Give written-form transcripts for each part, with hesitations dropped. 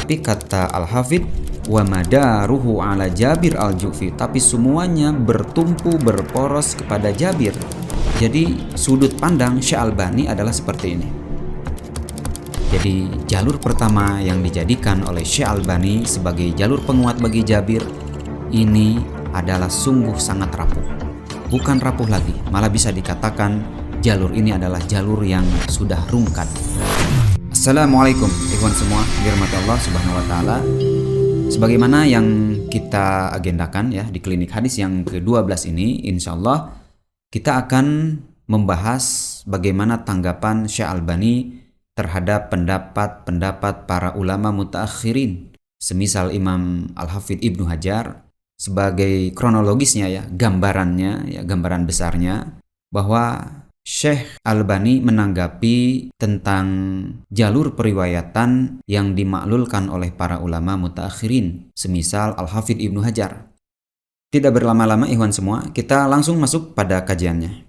Tapi kata Al-Hafidh, wa madaruhu ala Jabir al-Ju'fi, tapi semuanya bertumpu berporos kepada Jabir. Jadi sudut pandang Syekh Albani adalah seperti ini. Jadi jalur pertama yang dijadikan oleh Syekh Albani sebagai jalur penguat bagi Jabir ini adalah sungguh sangat rapuh. Bukan rapuh lagi, malah bisa dikatakan jalur ini adalah jalur yang sudah rungkat. Assalamualaikum ikhwan semua, dirahmati Allah Subhanahu wa taala. Sebagaimana yang kita agendakan ya di klinik hadis yang ke-12 ini, insyaallah kita akan membahas bagaimana tanggapan Syekh Albani terhadap pendapat-pendapat para ulama mutaakhirin, semisal Imam Al-Hafidh Ibnu Hajar. Sebagai kronologisnya ya, gambarannya ya, gambaran besarnya bahwa Syekh Albani menanggapi tentang jalur periwayatan yang dimaklulkan oleh para ulama mutaakhirin, semisal Al-Hafidh Ibnu Hajar. Tidak berlama-lama ikhwan semua, kita langsung masuk pada kajiannya.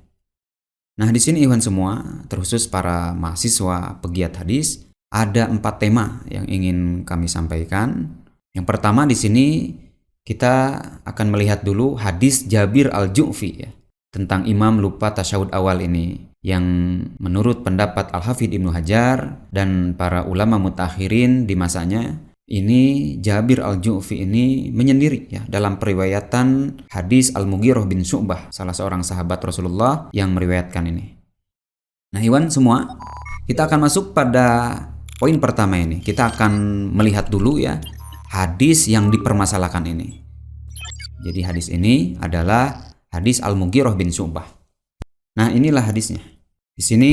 Nah, di sini ikhwan semua, terkhusus para mahasiswa pegiat hadis, ada 4 tema yang ingin kami sampaikan. Yang pertama di sini kita akan melihat dulu hadis Jabir al-Ju'fi ya, tentang imam lupa tasyahud awal ini, yang menurut pendapat Al-Hafidh Ibnu Hajar dan para ulama mutakhirin di masanya, ini Jabir al-Ju'fi ini menyendiri ya dalam periwayatan hadis Al-Mughirah bin Syu'bah, salah seorang sahabat Rasulullah yang meriwayatkan ini. Nah ikhwan semua, kita akan masuk pada poin pertama ini. Kita akan melihat dulu ya hadis yang dipermasalahkan ini. Jadi hadis ini adalah hadis Al-Mughirah bin Syu'bah. Nah, inilah hadisnya. Di sini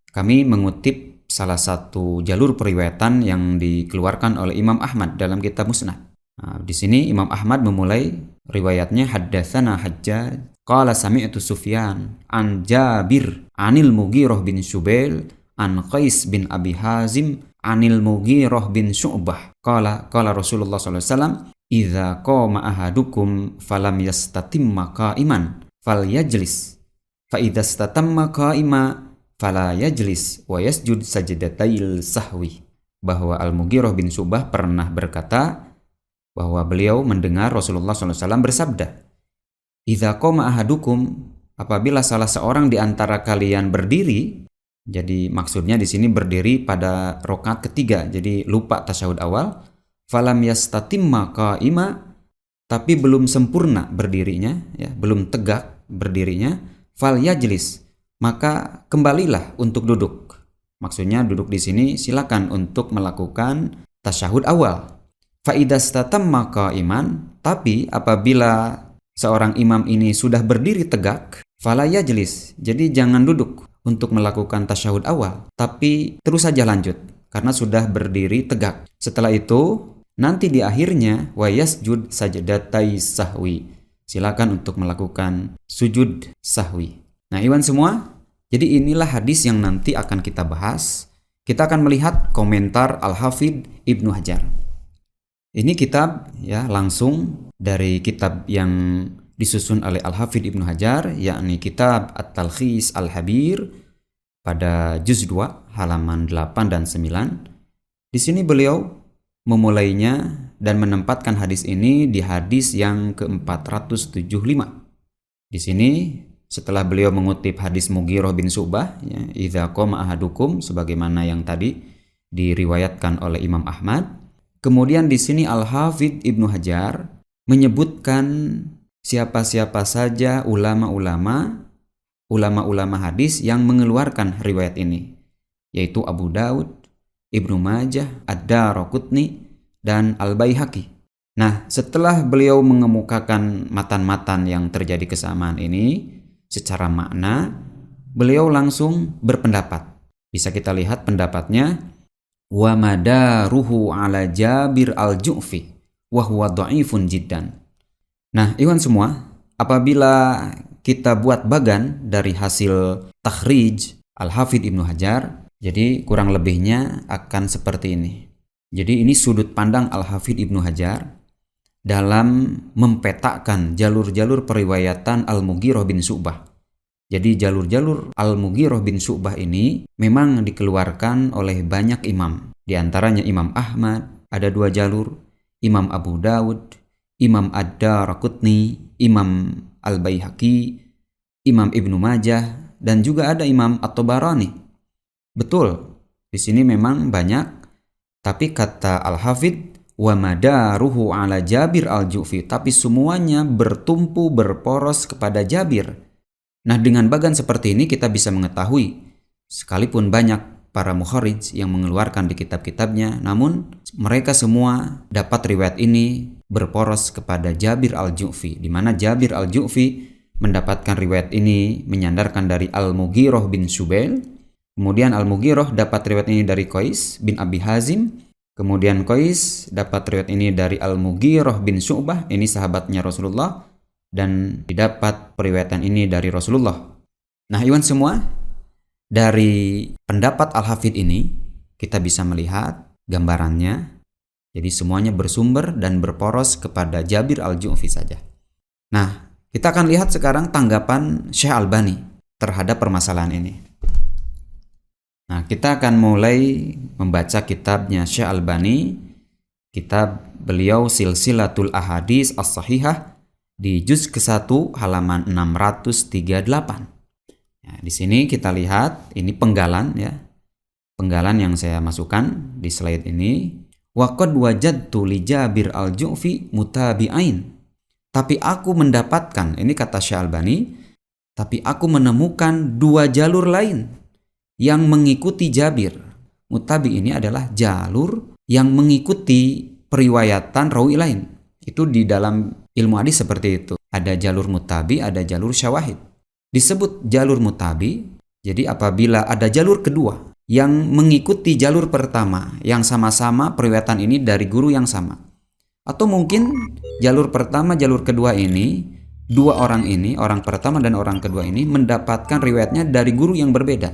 kami mengutip salah satu jalur periwayatan yang dikeluarkan oleh Imam Ahmad dalam kitab Musnad. Nah, di sini Imam Ahmad memulai riwayatnya haddatsana Hajjaj qala sami'tu Sufyan an Jabir anil Mughirah bin Syubail an Qais bin Abi Hazim anil Mughirah bin Syu'bah qala Rasulullah sallallahu alaihi wasallam idza qama ahadukum falam yastatimma qa'iman falyajlis fa idza istatamma qa'ima fala yajlis wa yasjud sajdatail sahwi. Bahwa Al-Mughirah bin Syu'bah pernah berkata bahwa beliau mendengar Rasulullah sallallahu alaihi wasallam bersabda, idza qama ahadukum, apabila salah seorang di antara kalian berdiri. Jadi maksudnya di sini berdiri pada rakaat ketiga, jadi lupa tasyahud awal. Falam yastatimma qa'ima, tapi belum sempurna berdirinya, ya, belum tegak berdirinya. Fal yajlis, maka kembalilah untuk duduk. Maksudnya duduk di sini silakan untuk melakukan tasyahud awal. Fa idastatamma qa'iman, tapi apabila seorang imam ini sudah berdiri tegak, fala yajlis, jadi jangan duduk untuk melakukan tasyahud awal, tapi terus saja lanjut karena sudah berdiri tegak. Setelah itu nanti di akhirnya wa yasjud sajdatai sahwi, silakan untuk melakukan sujud sahwi. Nah ikhwan semua, jadi inilah hadis yang nanti akan kita bahas. Kita akan melihat komentar Al-Hafidh Ibnu Hajar. Ini kitab ya langsung dari kitab yang disusun oleh Al-Hafidh Ibnu Hajar, yakni kitab At-Talkhis Al-Habir pada juz 2 halaman 8 dan 9. Di sini beliau memulainya dan menempatkan hadis ini di hadis yang ke-475. Di sini setelah beliau mengutip hadis Mughirah bin Syu'bah ya, idza qama ahadukum, sebagaimana yang tadi diriwayatkan oleh Imam Ahmad. Kemudian di sini Al-Hafidh Ibnu Hajar menyebutkan siapa-siapa saja ulama-ulama hadis yang mengeluarkan riwayat ini, yaitu Abu Daud, Ibnu Majah, Ad-Daraqutni, dan Al-Baihaqi. Nah, setelah beliau mengemukakan matan-matan yang terjadi kesamaan ini secara makna, beliau langsung berpendapat. Bisa kita lihat pendapatnya, wa madaruhu ala Jabir al-Ju'fi wa huwa dha'ifun jiddan. Nah, ikhwan semua, apabila kita buat bagan dari hasil takhrij Al-Hafidh Ibnu Hajar, jadi kurang lebihnya akan seperti ini. Jadi ini sudut pandang Al-Hafidh Ibnu Hajar dalam mempetakan jalur-jalur periwayatan Al-Mughirah bin Syu'bah. Jadi jalur-jalur Al-Mughirah bin Syu'bah ini memang dikeluarkan oleh banyak imam. Di antaranya Imam Ahmad, ada 2 jalur, Imam Abu Dawud, Imam Ad-Daraqutni, Imam Al-Baihaqi, Imam Ibnu Majah, dan juga ada Imam At-Tabarani. Betul, di sini memang banyak, tapi kata Al-Hafidh, wa madaruhu ala Jabir al-Ju'fi, tapi semuanya bertumpu berporos kepada Jabir. Nah, dengan bagan seperti ini kita bisa mengetahui, sekalipun banyak para mukharrij yang mengeluarkan di kitab-kitabnya, namun mereka semua dapat riwayat ini berporos kepada Jabir al-Ju'fi, di mana Jabir al-Ju'fi mendapatkan riwayat ini menyandarkan dari Al-Mughirah bin Syubail, kemudian Al-Mughirah dapat riwayat ini dari Qais bin Abi Hazim, kemudian Qais dapat riwayat ini dari Al-Mughirah bin Syu'bah, ini sahabatnya Rasulullah, dan didapat periwayatan ini dari Rasulullah. Nah, iwan semua, dari pendapat Al-Hafidh ini kita bisa melihat gambarannya. Jadi semuanya bersumber dan berporos kepada Jabir al-Ju'fi saja. Nah, kita akan lihat sekarang tanggapan Syekh Albani terhadap permasalahan ini. Nah, kita akan mulai membaca kitabnya Syekh Albani, kitab beliau Silsilatul Ahadits As-Sahihah di juz ke-1 halaman 638. Nah, di sini kita lihat ini penggalan ya. Penggalan yang saya masukkan di slide ini. Wa qad wajadtu li Jabir al-Ju'fi mutabi'ain. Tapi aku mendapatkan, ini kata Syekh Albani, tapi aku menemukan 2 jalur lain yang mengikuti Jabir. Mutabi ini adalah jalur yang mengikuti periwayatan rawi lain. Itu di dalam ilmu hadis seperti itu. Ada jalur mutabi, ada jalur syawahid. Disebut jalur mutabi, jadi apabila ada jalur kedua yang mengikuti jalur pertama, yang sama-sama periwayatan ini dari guru yang sama. Atau mungkin jalur pertama, jalur kedua ini, 2 orang ini, orang pertama dan orang kedua ini mendapatkan riwayatnya dari guru yang berbeda.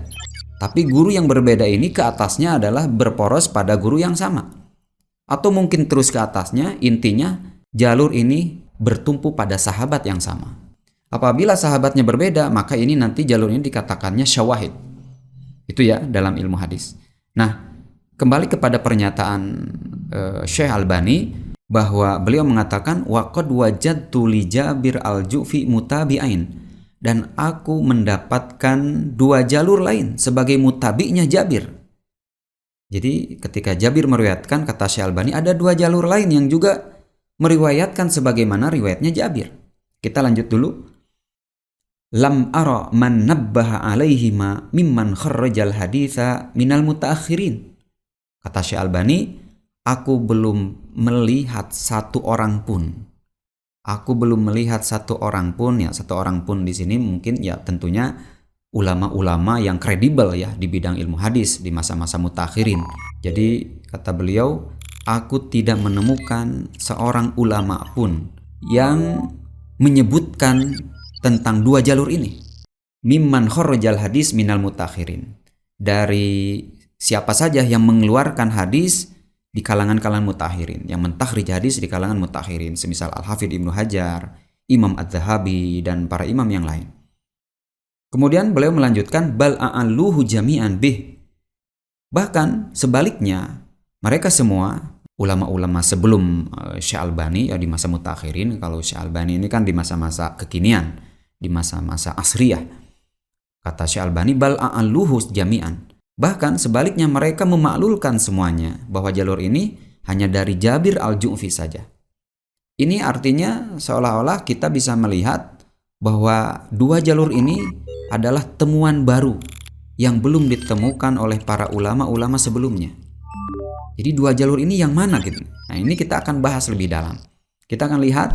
Tapi guru yang berbeda ini ke atasnya adalah berporos pada guru yang sama. Atau mungkin terus ke atasnya, intinya jalur ini bertumpu pada sahabat yang sama. Apabila sahabatnya berbeda, maka ini nanti jalur ini dikatakannya syawahid. Itu ya dalam ilmu hadis. Nah, kembali kepada pernyataan Syekh Albani bahwa beliau mengatakan wa qad wajadtu li Jabir al-Ju'fi mutabi'ain, dan aku mendapatkan 2 jalur lain sebagai mutabi'nya Jabir. Jadi ketika Jabir meriwayatkan, kata Syekh Albani, ada 2 jalur lain yang juga meriwayatkan sebagaimana riwayatnya Jabir. Kita lanjut dulu. Lam ara man nabbaha alaihima mimman kharrajal haditha minal mutaakhirin. Kata Syekh Albani, aku belum melihat satu orang pun. Aku belum melihat satu orang pun, ya satu orang pun di sini mungkin ya tentunya ulama-ulama yang kredibel ya di bidang ilmu hadis di masa-masa mutaakhirin. Jadi kata beliau, aku tidak menemukan seorang ulama pun yang menyebutkan tentang 2 jalur ini. Mimman kharrajal hadis minal mutakhirin. Dari siapa saja yang mengeluarkan hadis di kalangan-kalangan mutakhirin, yang mentakhrij hadis di kalangan mutakhirin, semisal Al-Hafidh Ibnu Hajar, Imam Adz-Dzahabi, dan para imam yang lain. Kemudian beliau melanjutkan bal a'alluhu jami'an bih. Bahkan sebaliknya, mereka semua ulama-ulama sebelum Syekh Albani ya di masa mutakhirin. Kalau Syekh Albani ini kan di masa-masa kekinian, di masa-masa asriyah. Kata Syekh Albani bal a'alluhu jami'an. Bahkan sebaliknya mereka memaklulkan semuanya bahwa jalur ini hanya dari Jabir al-Ju'fi saja. Ini artinya seolah-olah kita bisa melihat bahwa 2 jalur ini adalah temuan baru yang belum ditemukan oleh para ulama-ulama sebelumnya. Jadi 2 jalur ini yang mana gitu? Nah, ini kita akan bahas lebih dalam. Kita akan lihat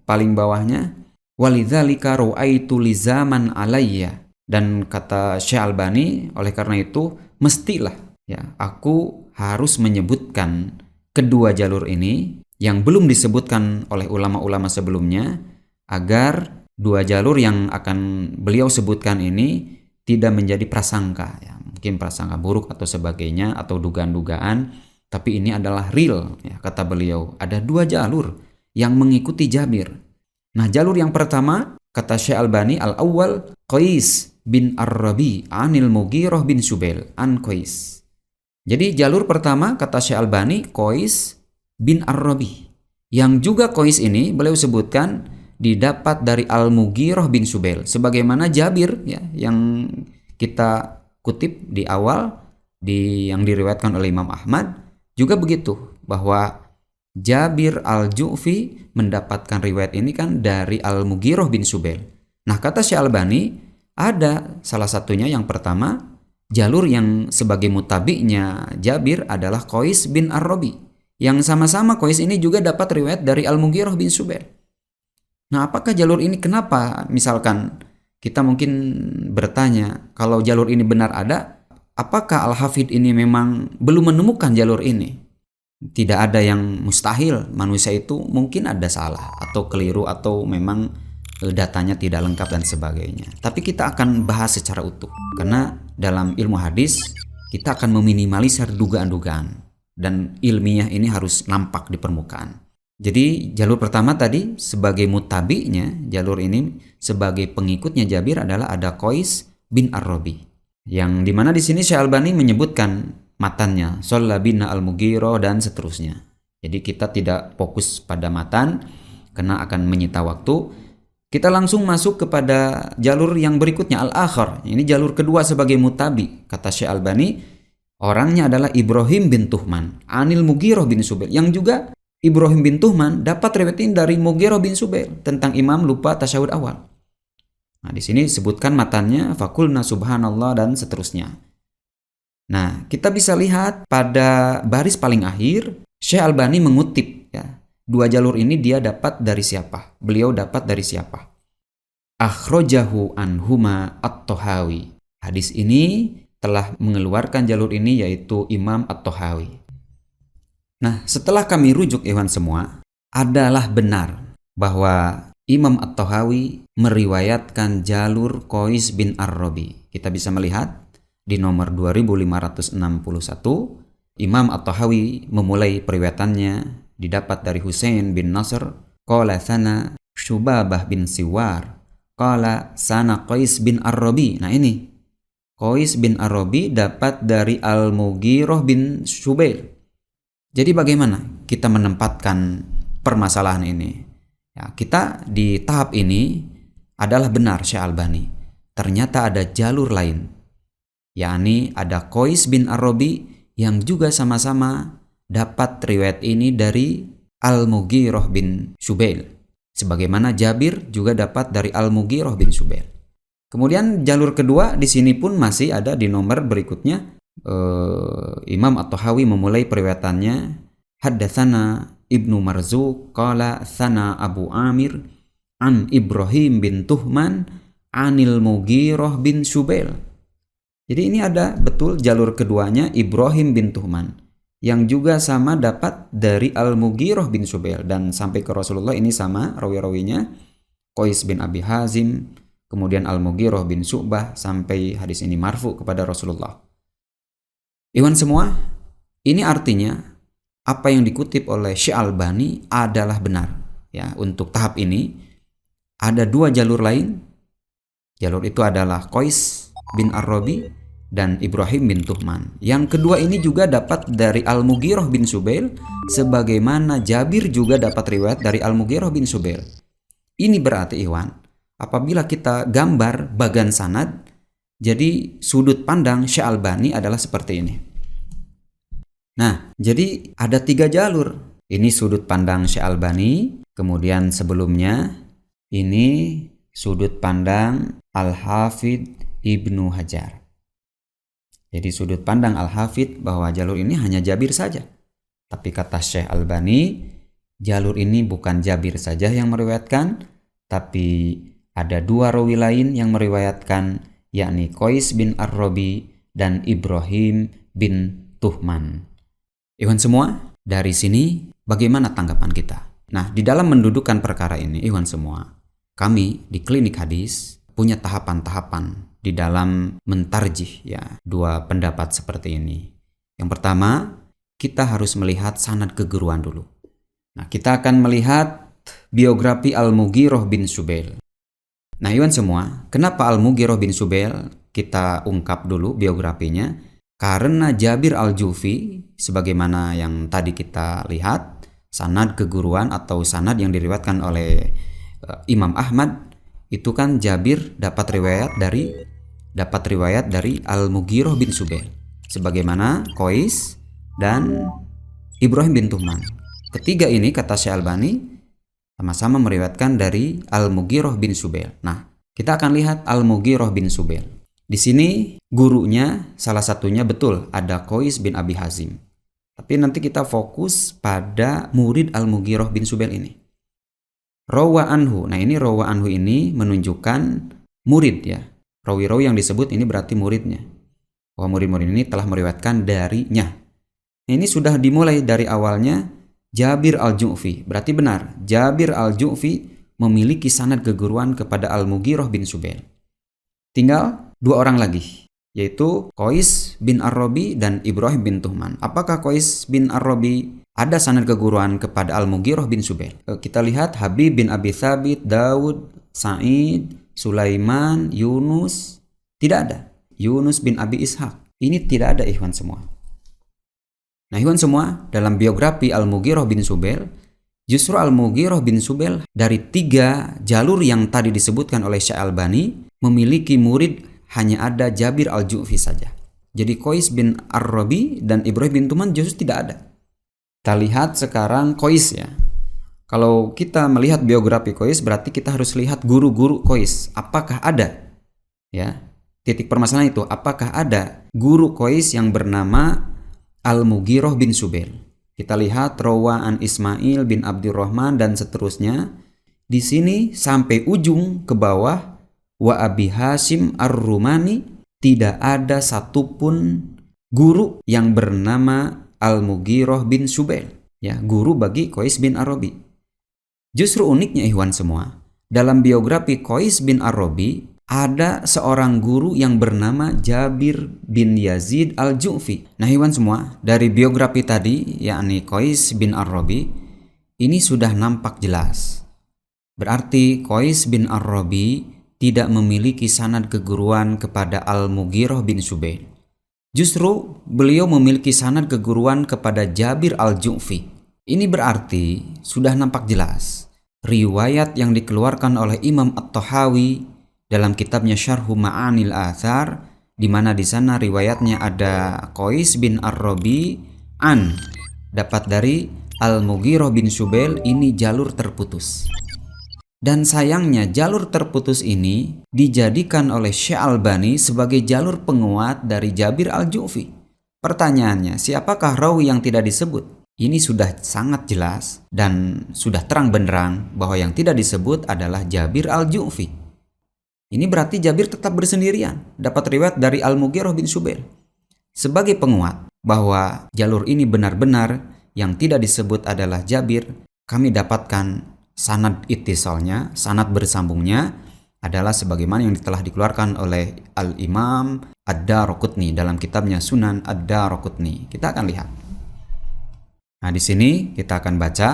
paling bawahnya walidzalika ru'aitu lizaman alayya, dan kata Syekh Albani, oleh karena itu mestilah ya aku harus menyebutkan kedua jalur ini yang belum disebutkan oleh ulama-ulama sebelumnya, agar 2 jalur yang akan beliau sebutkan ini tidak menjadi prasangka ya, mungkin prasangka buruk atau sebagainya atau dugaan-dugaan, tapi ini adalah real ya, kata beliau ada 2 jalur yang mengikuti Jabir. Nah, jalur yang pertama kata Syekh Albani, al-awwal Qais bin Ar-Rabi anil Mughirah bin Syubail an Qais. Jadi jalur pertama kata Syekh Albani Qais bin Ar-Rabi. Yang juga Qais ini beliau sebutkan didapat dari Al-Mughirah bin Syubail. Sebagaimana Jabir ya, yang kita kutip di awal yang diriwayatkan oleh Imam Ahmad juga begitu, bahwa Jabir Al-Ju'fi mendapatkan riwayat ini kan dari Al-Mughirah bin Syubail. Nah, kata Syekh Albani ada salah satunya, yang pertama jalur yang sebagai mutabi'nya Jabir adalah Qais bin Ar-Rabi, yang sama-sama Qais ini juga dapat riwayat dari Al-Mughirah bin Syubail. Nah, apakah jalur ini, kenapa misalkan kita mungkin bertanya, kalau jalur ini benar ada, apakah Al-Hafidh ini memang belum menemukan jalur ini? Tidak ada yang mustahil, manusia itu mungkin ada salah atau keliru atau memang datanya tidak lengkap dan sebagainya. Tapi kita akan bahas secara utuh, karena dalam ilmu hadis kita akan meminimalisir dugaan-dugaan dan ilmiah ini harus nampak di permukaan. Jadi jalur pertama tadi sebagai mutabi'nya, jalur ini sebagai pengikutnya Jabir adalah ada Qais bin Ar-Rabi, yang dimana di sini Syekh Albani menyebutkan matannya, Shalla bina Al-Mughirah dan seterusnya. Jadi kita tidak fokus pada matan karena akan menyita waktu. Kita langsung masuk kepada jalur yang berikutnya, Al-Akhar. Ini jalur kedua sebagai mutabi. Kata Syekh Albani, orangnya adalah Ibrahim bin Tuhman, Anil Mughirah bin Syubail. Yang juga Ibrahim bin Tuhman dapat riwayatin dari Mughirah bin Syubail tentang imam lupa tasyahud awal. Nah, di sini sebutkan matannya, Fakulna subhanallah dan seterusnya. Nah, kita bisa lihat pada baris paling akhir, Syekh Albani mengutip ya. Dua jalur ini dia dapat dari siapa? Beliau dapat dari siapa? Akhrajahu anhuma At-Tahawi. Hadis ini telah mengeluarkan jalur ini yaitu Imam At-Tahawi. Nah, setelah kami rujuk ikhwan semua, adalah benar bahwa Imam At-Tahawi meriwayatkan jalur Qais bin Ar-Rabi. Kita bisa melihat di nomor 2561, Imam At-Tahawi memulai periwayatannya didapat dari Husain bin Nasr, qala sana Syubabah bin Siwar, qala sana Qais bin Ar-Rabi. Nah ini Qais bin Ar-Rabi dapat dari Al-Mughirah bin Syubail. Jadi bagaimana kita menempatkan permasalahan ini? Ya, kita di tahap ini adalah benar Syekh Albani. Ternyata ada jalur lain, yakni ada Qais bin Ar-Rabi yang juga sama-sama dapat riwayat ini dari Al-Mughirah bin Syubail. Sebagaimana Jabir juga dapat dari Al-Mughirah bin Syubail. Kemudian jalur kedua di sini pun masih ada di nomor berikutnya. Imam At-Tahawi memulai periwayatannya, Haddatsana Ibnu Marzuq qala sana Abu Amir an Ibrahim bin Tuhman anil Mughirah bin Syubail. Jadi ini ada betul jalur keduanya Ibrahim bin Tuhman, yang juga sama dapat dari Al-Mughirah bin Syubail, dan sampai ke Rasulullah ini sama rawi-rawinya, Qais bin Abi Hazim, kemudian Al-Mughirah bin Syu'bah, sampai hadis ini marfu kepada Rasulullah. Iwan semua, ini artinya apa yang dikutip oleh Syekh Albani adalah benar. Ya, untuk tahap ini ada dua jalur lain. Jalur itu adalah Qais bin Ar-Rabi dan Ibrahim bin Tuhman. Yang kedua ini juga dapat dari Al-Mughirah bin Syubail, sebagaimana Jabir juga dapat riwayat dari Al-Mughirah bin Syubail. Ini berarti ikhwan, apabila kita gambar bagan sanad, jadi sudut pandang Syekh Albani adalah seperti ini. Nah, jadi ada tiga jalur. Ini sudut pandang Syekh Albani, kemudian sebelumnya ini sudut pandang Al-Hafidh Ibnu Hajar. Jadi sudut pandang Al-Hafidh bahwa jalur ini hanya Jabir saja. Tapi kata Syekh Albani, jalur ini bukan Jabir saja yang meriwayatkan, tapi ada dua rawi lain yang meriwayatkan, yakni Qais bin Ar-Rabi dan Ibrahim bin Tuhman. Ikhwan semua, dari sini bagaimana tanggapan kita? Nah, di dalam mendudukan perkara ini, ikhwan semua, kami di Klinik Hadis punya tahapan-tahapan di dalam mentarjih ya dua pendapat seperti ini. Yang pertama, kita harus melihat sanad keguruan dulu. Nah, kita akan melihat biografi Al-Mughirah bin Syubail. Nah, iwan semua, kenapa Al-Mughirah bin Syubail kita ungkap dulu biografinya? Karena Jabir Al-Ju'fi, sebagaimana yang tadi kita lihat, sanad keguruan atau sanad yang diriwayatkan oleh Imam Ahmad, itu kan Jabir dapat riwayat dari Al-Mughirah bin Subail, sebagaimana Qais dan Ibrahim bin Tuhman. Ketiga ini, kata Syekh Albani, sama-sama meriwayatkan dari Al-Mughirah bin Subail. Nah, kita akan lihat Al-Mughirah bin Subail. Di sini gurunya salah satunya betul ada Qais bin Abi Hazim. Tapi nanti kita fokus pada murid Al-Mughirah bin Subail ini. Rawa anhu. Nah, ini rawa anhu ini menunjukkan murid ya. Rawi-rawi yang disebut ini berarti muridnya. Bahwa murid-murid ini telah meriwayatkan darinya. Nah, ini sudah dimulai dari awalnya Jabir Al-Ju'fi. Berarti benar, Jabir Al-Ju'fi memiliki sanad keguruan kepada Al-Mughirah bin Subail. Tinggal dua orang lagi, yaitu Qais bin Ar-Rabi dan Ibrahim bin Tuhman. Apakah Qais bin Ar-Rabi ada sanad keguruan kepada Al-Mughirah bin Subail? Kita lihat Habib bin Abi Thabit, Daud, Sa'id, Sulaiman, Yunus. Tidak ada. Yunus bin Abi Ishaq. Ini tidak ada, ikhwan semua. Nah, ikhwan semua, dalam biografi Al-Mughirah bin Subail, justru Al-Mughirah bin Subail dari 3 jalur yang tadi disebutkan oleh Syekh Albani memiliki murid hanya ada Jabir Al-Ju'fi saja. Jadi Qais bin Ar-Rabi dan Ibrahim bin Tuhman justru tidak ada. Kita lihat sekarang Qais ya. Kalau kita melihat biografi Qais, berarti kita harus lihat guru-guru Qais. Apakah ada? Ya, titik permasalahan itu, apakah ada guru Qais yang bernama Al-Mughirah bin Subail? Kita lihat Rawaan Ismail bin Abdurrahman dan seterusnya. Di sini sampai ujung ke bawah, wa Abi Hashim Ar-Rumani, tidak ada satupun guru yang bernama Al-Mughirah bin Subail, ya, guru bagi Qais bin Ar-Rabi. Justru uniknya ikhwan semua, dalam biografi Qais bin Ar-Rabi ada seorang guru yang bernama Jabir bin Yazid Al-Ju'fi. Nah, ikhwan semua, dari biografi tadi yakni Qais bin Ar-Rabi ini sudah nampak jelas. Berarti Qais bin Ar-Rabi tidak memiliki sanad keguruan kepada Al-Mughirah bin Subail. Justru beliau memiliki sanad keguruan kepada Jabir Al-Ju'fi. Ini berarti sudah nampak jelas riwayat yang dikeluarkan oleh Imam At-Tahawi dalam kitabnya Syarhu Ma'anil Athar, di mana di sana riwayatnya ada Qais bin Ar-Rabi dapat dari Al-Mughirah bin Subail, ini jalur terputus. Dan sayangnya jalur terputus ini dijadikan oleh Syekh Albani sebagai jalur penguat dari Jabir Al-Ju'fi. Pertanyaannya, siapakah rawi yang tidak disebut? Ini sudah sangat jelas dan sudah terang benderang bahwa yang tidak disebut adalah Jabir Al-Ju'fi. Ini berarti Jabir tetap bersendirian, dapat riwayat dari Al-Mughirah bin Subail. Sebagai penguat bahwa jalur ini benar-benar yang tidak disebut adalah Jabir, kami dapatkan sanad ittisalnya, sanad bersambungnya adalah sebagaimana yang telah dikeluarkan oleh Al-Imam Ad-Daraqutni dalam kitabnya Sunan Ad-Daraqutni. Kita akan lihat. Nah, di sini kita akan baca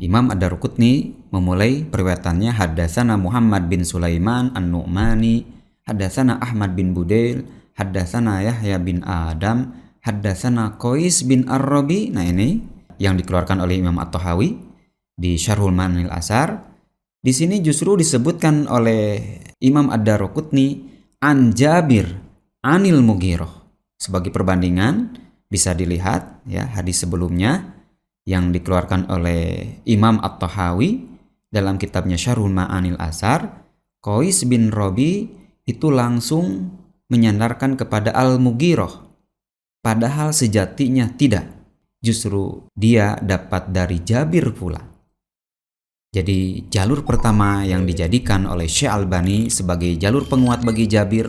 Imam Ad-Daraqutni memulai periwayatannya, haddatsana Muhammad bin Sulaiman An-Nu'mani, haddatsana Ahmad bin Budail, haddatsana Yahya bin Adam, haddatsana Qais bin Ar-Rabi. Nah, ini yang dikeluarkan oleh Imam At-Tahawi di Syarhul Ma'anil Athar. Di sini justru disebutkan oleh Imam Ad-Daraqutni an Jabir anil Mughirah. Sebagai perbandingan bisa dilihat ya hadis sebelumnya yang dikeluarkan oleh Imam At-Tahawi dalam kitabnya Syarhul Ma'anil Athar. Qais bin Rabi itu langsung menyandarkan kepada Al-Mughirah, padahal sejatinya tidak. Justru dia dapat dari Jabir pula. Jadi jalur pertama yang dijadikan oleh Syekh Albani sebagai jalur penguat bagi Jabir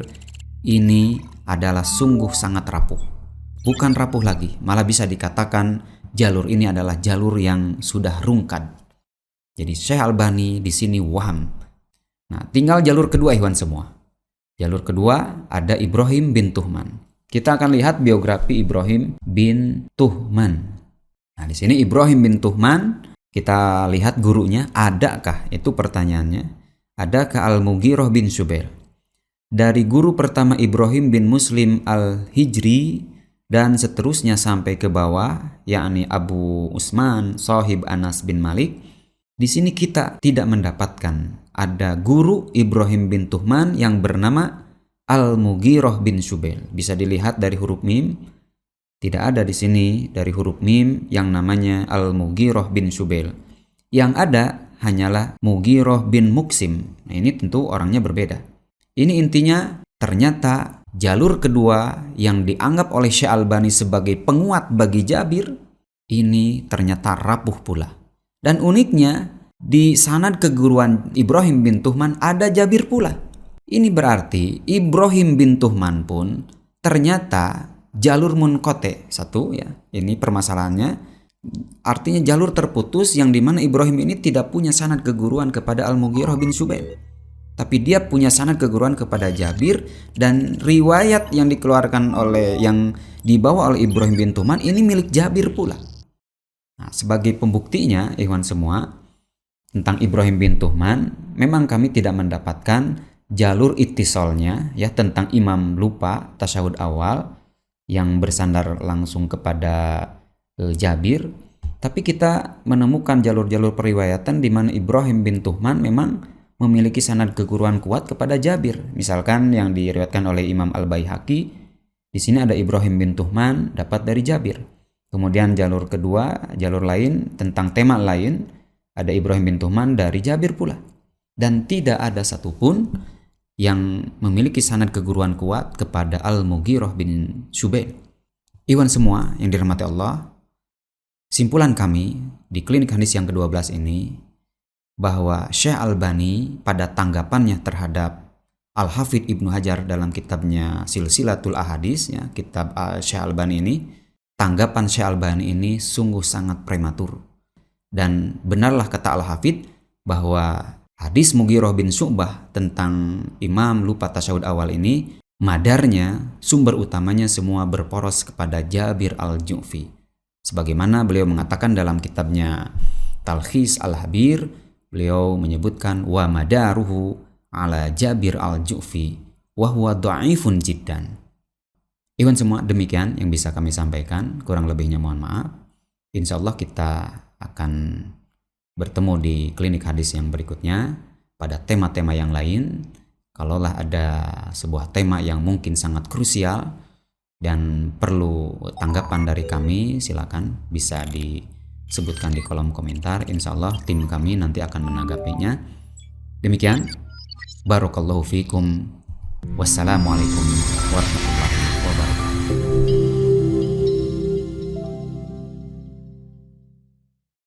ini adalah sungguh sangat rapuh. Bukan rapuh lagi, malah bisa dikatakan jalur ini adalah jalur yang sudah rungkad. Jadi Syekh Albani di sini waham. Nah, tinggal jalur kedua ikhwan semua. Jalur kedua ada Ibrahim bin Tuhman. Kita akan lihat biografi Ibrahim bin Tuhman. Nah, di sini Ibrahim bin Tuhman, kita lihat gurunya, adakah? Itu pertanyaannya. Adakah Al-Mughirah bin Subail? dari guru pertama Ibrahim bin Muslim al-Hijri dan seterusnya sampai ke bawah, yakni Abu Usman Shahib Anas bin Malik. Di sini kita tidak mendapatkan ada guru Ibrahim bin Tuhman yang bernama Al-Mughirah bin Syubail. Bisa dilihat dari huruf mim, tidak ada di sini dari huruf mim yang namanya Al-Mughirah bin Syubail. Yang ada hanyalah Mughirah bin Muksim. Nah, ini tentu orangnya berbeda. Ini intinya ternyata jalur kedua yang dianggap oleh Syekh Albani sebagai penguat bagi Jabir ini ternyata rapuh pula. Dan uniknya di sanad keguruan Ibrahim bin Tuhman ada Jabir pula. Ini berarti Ibrahim bin Tuhman pun ternyata jalur munqati satu ya. Ini permasalahannya. Artinya jalur terputus yang dimana Ibrahim ini tidak punya sanad keguruan kepada Al-Mughirah bin Syubail. Tapi dia punya sanad keguruan kepada Jabir, dan riwayat yang dikeluarkan oleh yang dibawa oleh Ibrahim bin Tuhman ini milik Jabir pula. Nah, sebagai pembuktinya ikhwan semua tentang Ibrahim bin Tuhman, memang kami tidak mendapatkan jalur ittisalnya ya tentang imam lupa tasyahud awal yang bersandar langsung kepada Jabir, tapi kita menemukan jalur-jalur periwayatan di mana Ibrahim bin Tuhman memang memiliki sanad keguruan kuat kepada Jabir. Misalkan yang diriwayatkan oleh Imam Al-Baihaqi, di sini ada Ibrahim bin Tuhman dapat dari Jabir. Kemudian jalur kedua, jalur lain tentang tema lain, ada Ibrahim bin Tuhman dari Jabir pula. Dan tidak ada satupun yang memiliki sanad keguruan kuat kepada Al-Mughirah bin Syubail. Ikhwan semua yang dirahmati Allah, simpulan kami di klinik hadis yang ke-12 ini bahwa Syekh Albani pada tanggapannya terhadap Al-Hafidh Ibnu Hajar dalam kitabnya Silsilatul Ahadits ya, kitab Syekh Albani ini, tanggapan Syekh Albani ini sungguh sangat prematur. Dan benarlah kata Al-Hafidh bahwa hadis Mughirah bin Syu'bah tentang imam lupa tasyahud awal ini, madarnya, sumber utamanya semua berporos kepada Jabir al-Ju'fi. Sebagaimana beliau mengatakan dalam kitabnya Talkhis al-Habir, beliau menyebutkan wa madaruhu ala Jabir al-Ju'fi wa huwa dha'ifun jiddan. Ikhwan semua, demikian yang bisa kami sampaikan, kurang lebihnya mohon maaf. Insyaallah kita akan bertemu di klinik hadis yang berikutnya pada tema-tema yang lain. Kalaulah ada sebuah tema yang mungkin sangat krusial dan perlu tanggapan dari kami, silakan bisa disebutkan di kolom komentar. Insya Allah tim kami nanti akan menanggapinya. Demikian, barakallahu fikum, wassalamualaikum warahmatullahi wabarakatuh.